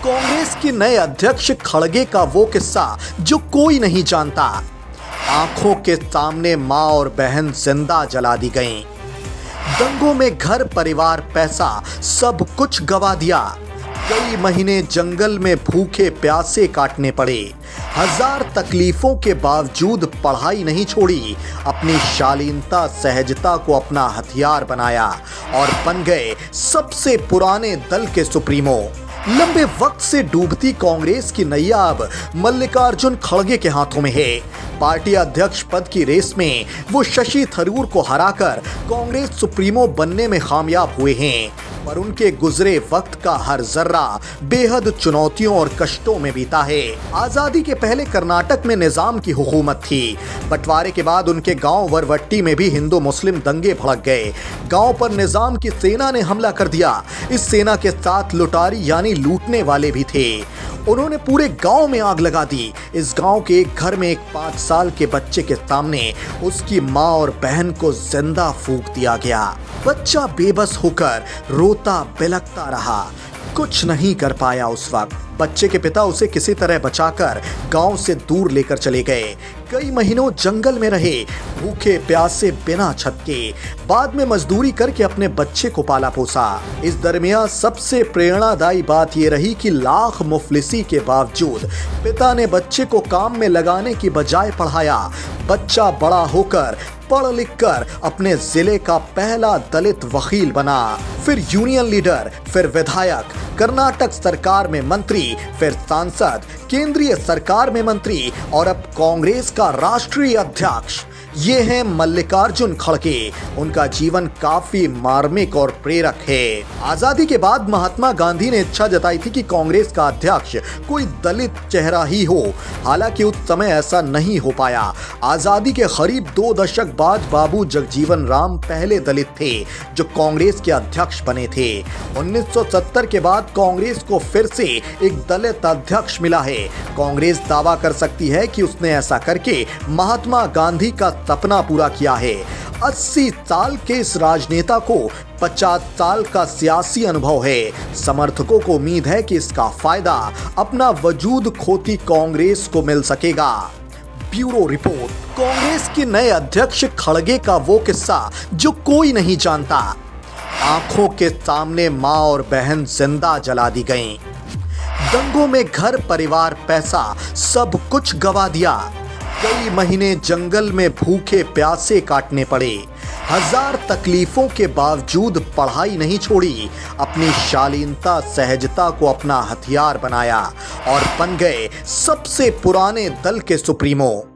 कांग्रेस के नए अध्यक्ष खड़गे का वो किस्सा जो कोई नहीं जानता। आंखों के सामने मां और बहन जिंदा जला दी गईं। दंगों में घर परिवार पैसा सब कुछ गवा दिया। कई महीने जंगल में भूखे प्यासे काटने पड़े। हजार तकलीफों के बावजूद पढ़ाई नहीं छोड़ी। अपनी शालीनता सहजता को अपना हथियार बनाया और बन गए सबसे पुराने दल के सुप्रीमो। लंबे वक्त से डूबती कांग्रेस की नैया अब मल्लिकार्जुन खड़गे के हाथों में है। पार्टी अध्यक्ष पद की रेस में वो शशि थरूर को हराकर कांग्रेस सुप्रीमो बनने में कामयाब हुए हैं, पर उनके गुजरे वक्त का हर जर्रा बेहद चुनौतियों और कष्टों में बीता है। आजादी के पहले कर्नाटक में निजाम की हुकूमत थी। बंटवारे के बाद उनके गांव वरवट्टी में भी हिंदू मुस्लिम दंगे भड़क गए। गांव पर निजाम की सेना ने हमला कर दिया। इस सेना के साथ लुटारी यानी लूटने वाले भी थे। उन्होंने पूरे गांव में आग लगा दी। इस गांव के एक घर में एक 5 साल के बच्चे के सामने उसकी मां और बहन को जिंदा फूंक दिया गया। बच्चा बेबस होकर रोता बिलखता रहा, कुछ नहीं कर पाया। उस वक्त बच्चे के पिता उसे किसी तरह बचाकर गांव से दूर लेकर चले गए। कई महीनों जंगल में रहे, भूखे प्यासे बिना छत के। बाद में मजदूरी करके अपने बच्चे को पाला पोसा। इस दरमियान सबसे प्रेरणादायी बात यह रही कि लाख मुफलिसी के बावजूद पिता ने बच्चे को काम में लगाने की बजाय पढ़ाया। बच्चा बड़ा होकर पढ़ लिख कर अपने जिले का पहला दलित वकील बना, फिर यूनियन लीडर, फिर विधायक, कर्नाटक सरकार में मंत्री, फिर सांसद, केंद्रीय सरकार में मंत्री और अब कांग्रेस का राष्ट्रीय अध्यक्ष। ये हैं मल्लिकार्जुन खड़गे। उनका जीवन काफी मार्मिक और प्रेरक है। आजादी के बाद महात्मा गांधी ने इच्छा जताई थी कि कांग्रेस का अध्यक्ष कोई दलित चेहरा ही हो। हालांकि उस समय ऐसा नहीं हो पाया। आजादी के करीब 2 दशक बाद बाबू जगजीवन राम पहले दलित थे जो कांग्रेस के अध्यक्ष बने थे। 1970 के बाद कांग्रेस को फिर से एक दलित अध्यक्ष मिला है। कांग्रेस दावा कर सकती है कि उसने ऐसा करके महात्मा गांधी का सपना पूरा किया है। 80 साल के इस राजनेता को 50 साल का सियासी अनुभव है। समर्थकों को उम्मीद है कि इसका फायदा अपना वजूद खोती कांग्रेस को मिल सकेगा। Bureau report. कांग्रेस के नए अध्यक्ष खड़गे का वो किस्सा जो कोई नहीं जानता। आंखों के सामने मां और बहन जिंदा जला दी गईं। दंगों में घर परिवार पैसा सब कुछ गवा दिया। कई महीने जंगल में भूखे प्यासे काटने पड़े। हजार तकलीफों के बावजूद पढ़ाई नहीं छोड़ी। अपनी शालीनता सहजता को अपना हथियार बनाया और बन गए सबसे पुराने दल के सुप्रीमो।